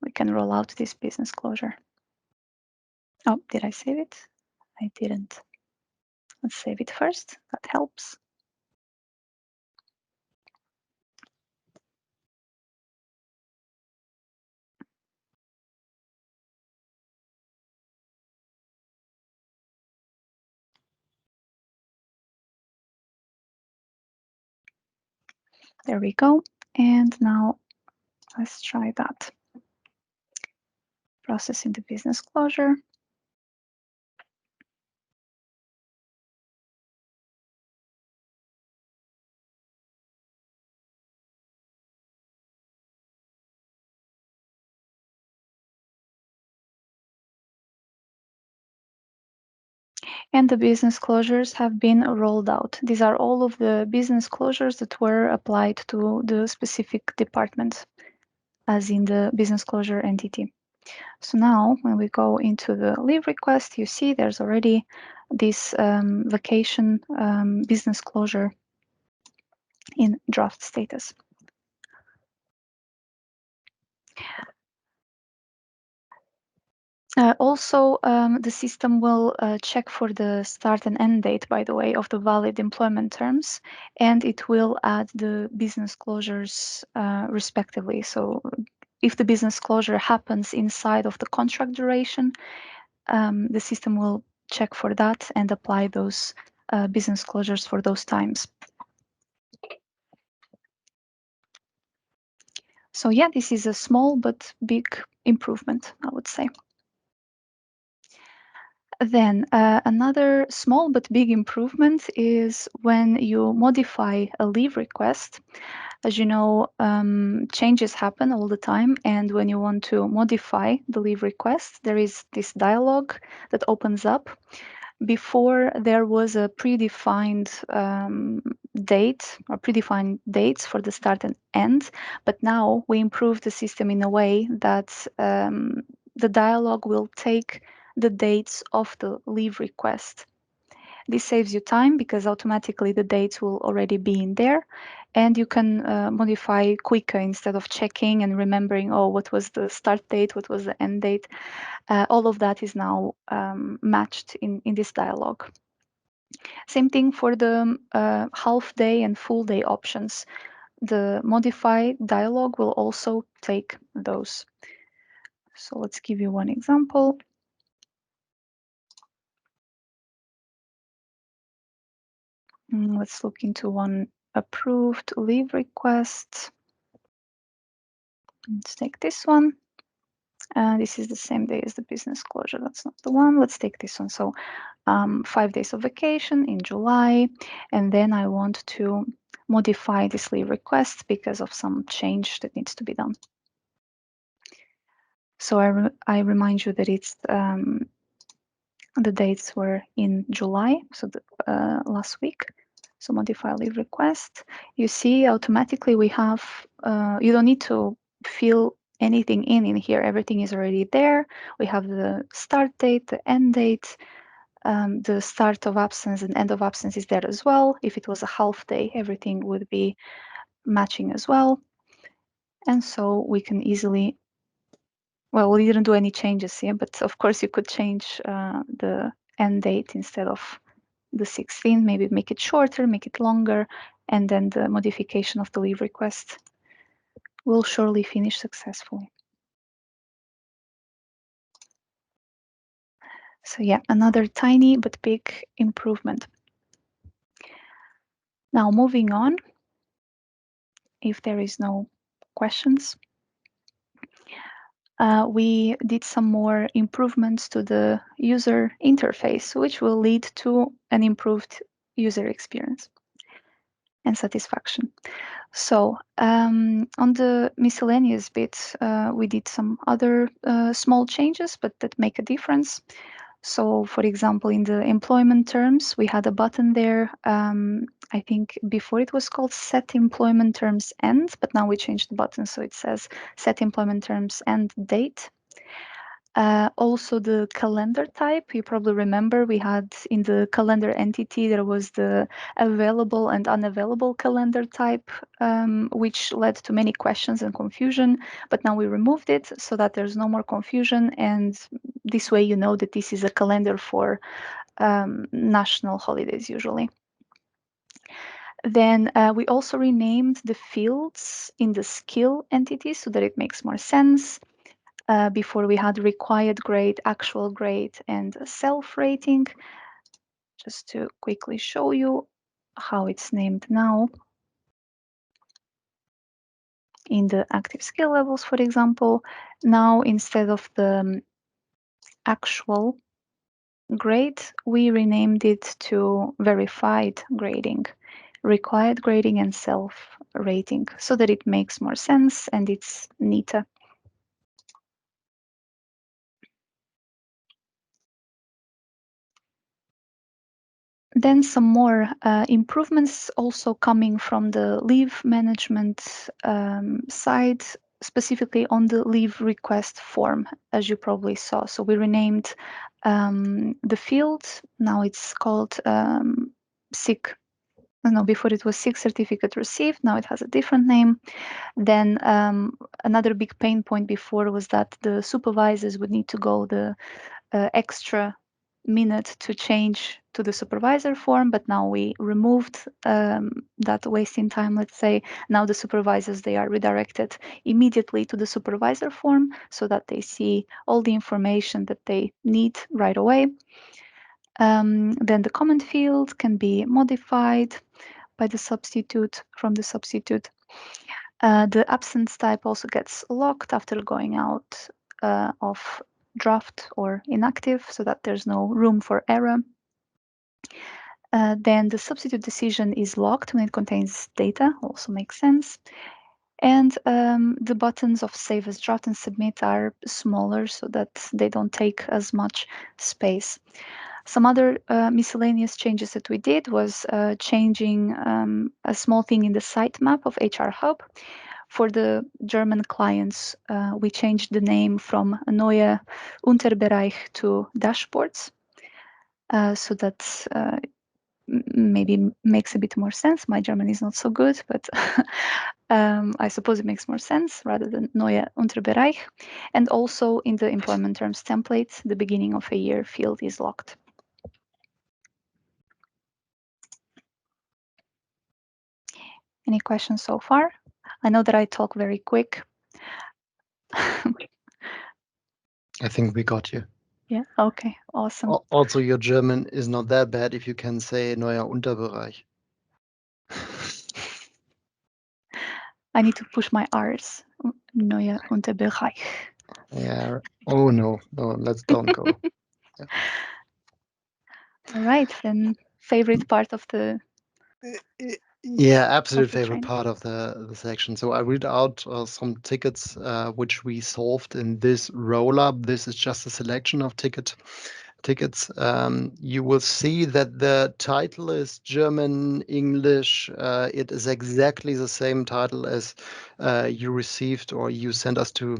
We can roll out this business closure. Oh, did I save it? I didn't. Let's save it first. That helps. There we go. And now let's try that. Processing the business closure. And the business closures have been rolled out. These are all of the business closures that were applied to the specific department, as in the business closure entity. So now when we go into the leave request, you see there's already this vacation business closure in draft status. Also, the system will check for the start and end date, by the way, of the valid employment terms, and it will add the business closures respectively. So if the business closure happens inside of the contract duration, the system will check for that and apply those business closures for those times. So yeah, this is a small but big improvement, I would say. Then another small but big improvement is when you modify a leave request. As you know, changes happen all the time, and when you want to modify the leave request, there is this dialog that opens up. Before, there was a predefined date or predefined dates for the start and end, but now we improved the system in a way that the dialog will take the dates of the leave request. This saves you time because automatically the dates will already be in there, and you can modify quicker instead of checking and remembering, oh, what was the start date, what was the end date. All of that is now matched in this dialog. Same thing for the half day and full day options. The modify dialog will also take those. So let's give you one example. Let's look into one approved leave request. Let's take this one. This is the same day as the business closure. That's not the one. Let's take this one. So 5 days of vacation in July. And then I want to modify this leave request because of some change that needs to be done. So I remind you that it's the dates were in July, so last week. So modify leave request. You see automatically we have, you don't need to fill anything in here. Everything is already there. We have the start date, the end date, the start of absence and end of absence is there as well. If it was a half day, everything would be matching as well. And so we can easily, well, we didn't do any changes here, but of course you could change the end date instead of the 16th, maybe make it shorter, make it longer, and then the modification of the leave request will surely finish successfully. So yeah, another tiny but big improvement. Now moving on, if there is no questions, we did some more improvements to the user interface, which will lead to an improved user experience and satisfaction. So on the miscellaneous bit, we did some other small changes, but that make a difference. So for example, in the employment terms, we had a button there. I think before it was called set employment terms end, but now we changed the button so it says set employment terms end date. Also the calendar type, you probably remember we had in the calendar entity, there was the available and unavailable calendar type, which led to many questions and confusion, but now we removed it so that there's no more confusion, and this way you know that this is a calendar for national holidays usually. Then we also renamed the fields in the skill entity so that it makes more sense. Before we had required grade, actual grade, and self-rating. Just to quickly show you how it's named now. In the active skill levels, for example, now instead of the actual grade, we renamed it to verified grading, required grading, and self-rating, so that it makes more sense and it's neater. Then some more improvements also coming from the leave management side, specifically on the leave request form, as you probably saw. So we renamed the field. Now it's called sick. No, before it was sick certificate received. Now it has a different name. Then another big pain point before was that the supervisors would need to go the extra minute to change to the supervisor form, but now we removed that wasting time, let's say. Now the supervisors, they are redirected immediately to the supervisor form so that they see all the information that they need right away. Then the comment field can be modified by the substitute, from the substitute. The absence type also gets locked after going out of draft or inactive so that there's no room for error. Then the substitute decision is locked when it contains data, also makes sense. And the buttons of save as draft and submit are smaller so that they don't take as much space. Some other miscellaneous changes that we did was changing a small thing in the sitemap of HR Hub. For the German clients, we changed the name from Neue Unterbereich to Dashboards, so that maybe makes a bit more sense. My German is not so good, but I suppose it makes more sense rather than Neue Unterbereich. And also in the employment terms template, the beginning of a year field is locked. Any questions so far? I know that I talk very quick. I think we got you. Yeah, okay, awesome. Also, your German is not that bad if you can say neuer Unterbereich. I need to push my R's. Neue Unterbereich. Yeah. Oh no, let's don't go. Yeah. All right, then favorite part of the Yeah, absolute the favorite train. part of the section. So I read out some tickets which we solved in this rollup. This is just a selection of tickets. You will see that the title is German, English. It is exactly the same title as you received or you sent us to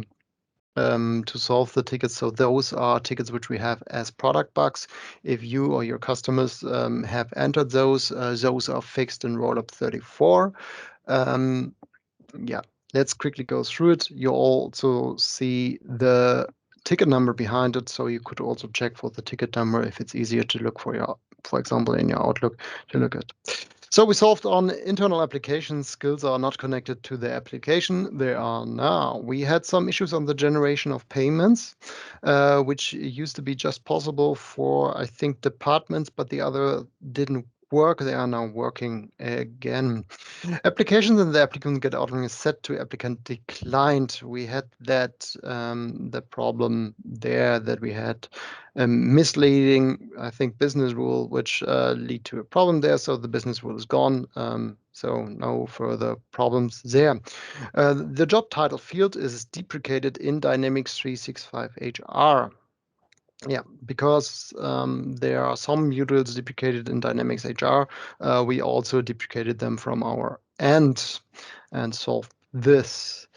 solve the tickets. So those are tickets which we have as product bugs. If you or your customers have entered those are fixed in Rollup 34. Yeah, let's quickly go through it. You also see the ticket number behind it, so you could also check for the ticket number if it's easier to look for example, in your Outlook to look at. So we solved on internal applications. Skills are not connected to the application. They are now. We had some issues on the generation of payments, which used to be just possible for, I think, departments, but the other didn't work. They are now working again. Applications in the applicant get outline is set to applicant declined. We had that the problem there that we had a misleading, I think, business rule, which lead to a problem there. So the business rule is gone. So no further problems there. The job title field is deprecated in Dynamics 365 HR. Yeah, because there are some modules deprecated in Dynamics HR, we also deprecated them from our end and solved this.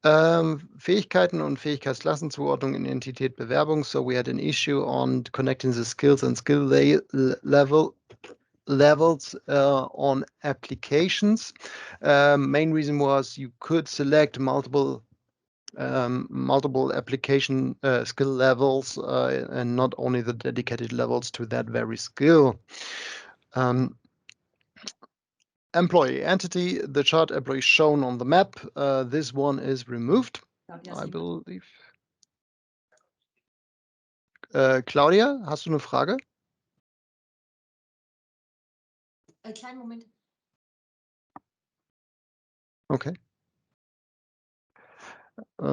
Fähigkeiten und Fähigkeitsklassenzuordnung in Entität Bewerbung. So we had an issue on connecting the skills and skill levels on applications. Main reason was you could select multiple application skill levels and not only the dedicated levels to that very skill. Employee entity, the chart employee shown on the map. This one is removed, I believe. Claudia, hast du eine Frage? Kleinen Moment. Okay.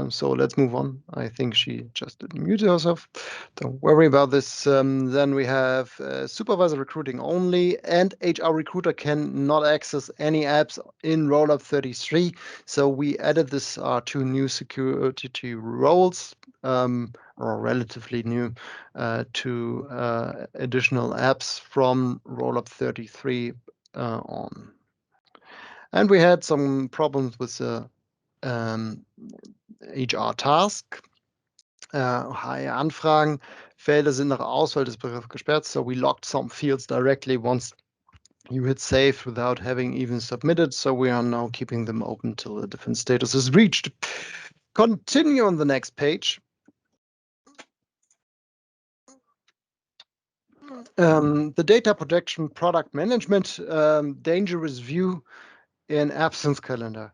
So let's move on. I think she just didn't mute herself. Don't worry about this. Then we have supervisor recruiting only, and HR recruiter can not access any apps in Rollup 33. So we added this two new security roles, or relatively new, to additional apps from Rollup 33 on. And we had some problems with the HR Task. HR Anfragen. Felder sind nach Auswahl des Begriffs gesperrt, so we locked some fields directly once you hit save without having even submitted, so we are now keeping them open till a different status is reached. Continue on the next page. The data protection product management, dangerous view in absence calendar.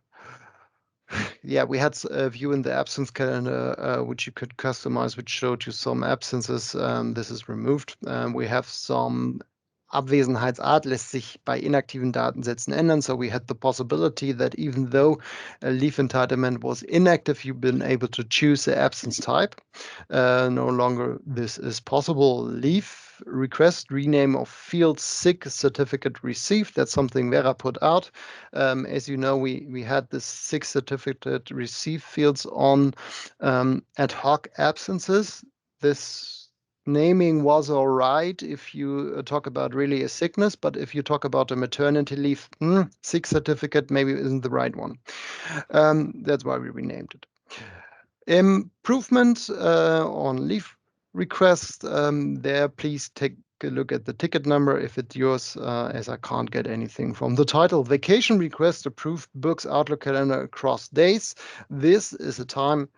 Yeah, we had a view in the absence calendar, which you could customize, which showed you some absences. This is removed. We have some Abwesenheitsart lässt sich bei inaktiven Datensätzen ändern. So we had the possibility that even though a leave entitlement was inactive, you've been able to choose the absence type. No longer this is possible. Leave request rename of field sick certificate received. That's something Vera put out. As you know, we had this sick certificate received fields on ad hoc absences. This naming was all right if you talk about really a sickness, but if you talk about a maternity leave, sick certificate maybe isn't the right one. That's why we renamed it. Improvement on leave request. There, please take a look at the ticket number if it's yours, as I can't get anything from the title. Vacation request approved books Outlook calendar across days. This is a time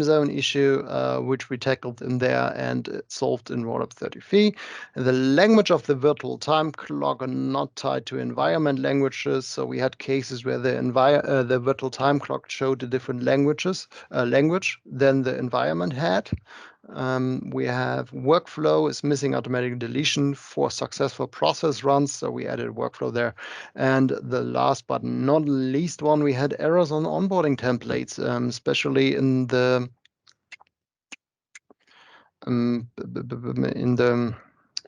zone issue, which we tackled in there and solved in Rollup 33. The language of the virtual time clock are not tied to environment languages, so we had cases where the virtual time clock showed a different language than the environment had. We have workflow is missing automatic deletion for successful process runs, so we added workflow there. And the last but not least one, we had errors on onboarding templates, especially in the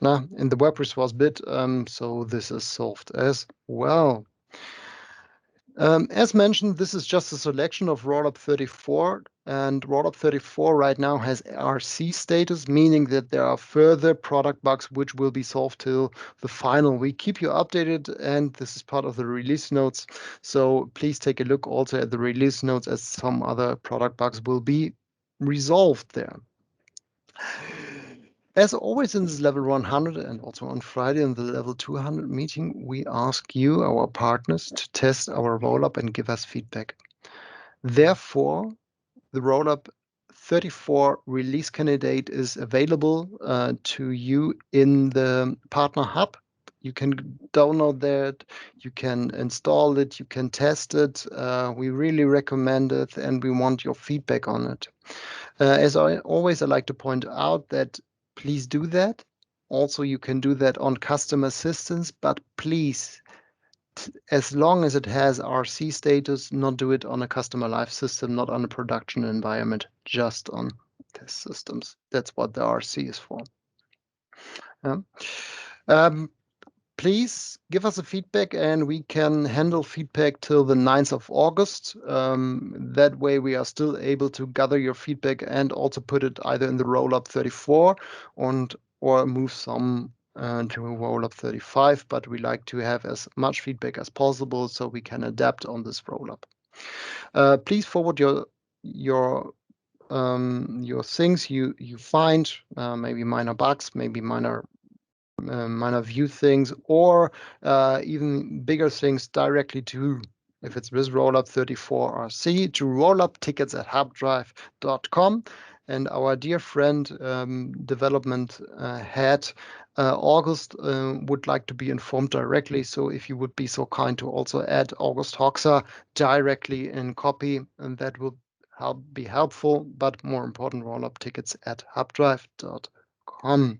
in the web resource bit, so this is solved as well. As mentioned, this is just a selection of Rollup 34, and Rollup 34 right now has RC status, meaning that there are further product bugs which will be solved till the final. We keep you updated, and this is part of the release notes, so please take a look also at the release notes, as some other product bugs will be resolved there. As always in this level 100 and also on Friday in the level 200 meeting, we ask you, our partners, to test our rollup and give us feedback. Therefore, the rollup 34 release candidate is available to you in the Partner Hub. You can download that, you can install it, you can test it. We really recommend it, and we want your feedback on it. As I like to point out that please do that. Also, you can do that on custom assistance, but please, as long as it has RC status, not do it on a customer live system, not on a production environment, just on test systems. That's what the RC is for. Please give us a feedback, and we can handle feedback till the 9th of August. That way we are still able to gather your feedback and also put it either in the Rollup 34 or move some to a Rollup 35, but we like to have as much feedback as possible so we can adapt on this Rollup. Please forward your things you find, maybe minor bugs, maybe minor view things, or even bigger things directly to, if it's with Rollup 34 RC, to rolluptickets@hubdrive.com. And our dear friend, development head, August, would like to be informed directly. So if you would be so kind to also add August Hoxer directly in copy, and that will be helpful, but more important, rolluptickets@hubdrive.com.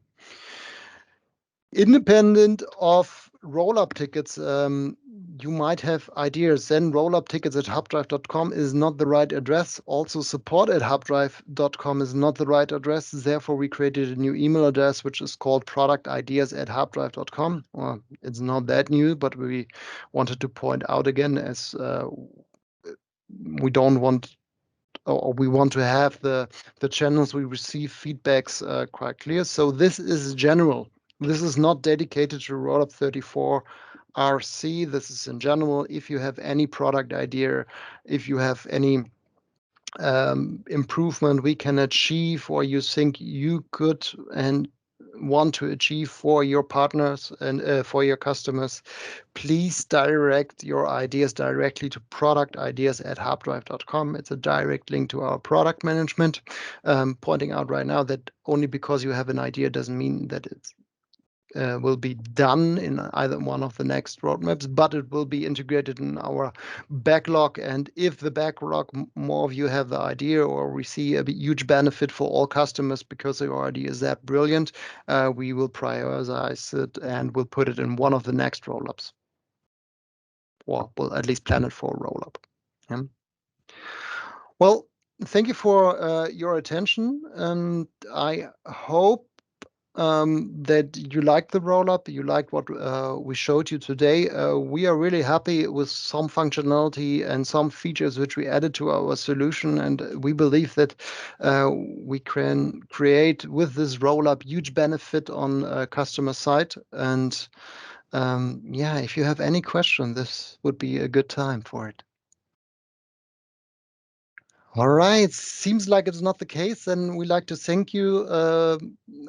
Independent of rollup tickets, you might have ideas. Then rolluptickets@hubdrive.com is not the right address. Also, support@hubdrive.com is not the right address. Therefore, we created a new email address, which is called productideas@hubdrive.com. Well, it's not that new, but we wanted to point out again, as we don't want, or we want to have the channels we receive feedbacks quite clear. So this is general. This is not dedicated to Rollup 34 RC. This is in general. If you have any product idea, if you have any improvement we can achieve, or you think you could and want to achieve for your partners and for your customers, please direct your ideas directly to productideas@hubdrive.com. It's a direct link to our product management. Pointing out right now that only because you have an idea doesn't mean that it's will be done in either one of the next roadmaps, but it will be integrated in our backlog. And if the backlog, more of you have the idea, or we see a huge benefit for all customers because your idea is that brilliant, we will prioritize it and we'll put it in one of the next rollups, or we'll at least plan it for a rollup. Yeah. Well, thank you for your attention, and I hope that you liked the rollup, you liked what we showed you today. We are really happy with some functionality and some features which we added to our solution, and we believe that we can create with this rollup huge benefit on customer side. And yeah, if you have any question, this would be a good time for it. All right, seems like it's not the case, and we'd like to thank you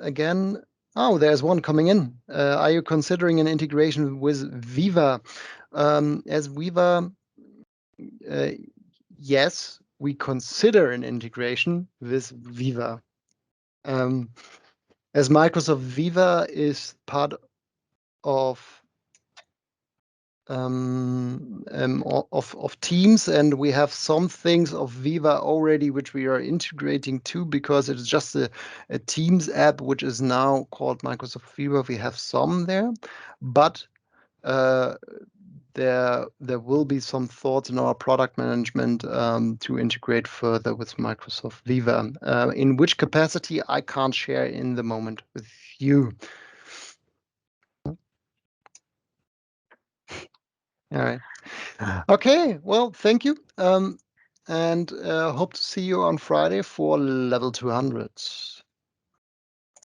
again. Oh, there's one coming in. Are you considering an integration with Viva? As Viva, yes, we consider an integration with Viva. As Microsoft Viva is part of Teams, and we have some things of Viva already which we are integrating to, because it's just a Teams app which is now called Microsoft Viva. We have some there, but there will be some thoughts in our product management to integrate further with Microsoft Viva. In which capacity I can't share in the moment with you. All right. Okay. Well, thank you. And hope to see you on Friday for level 200.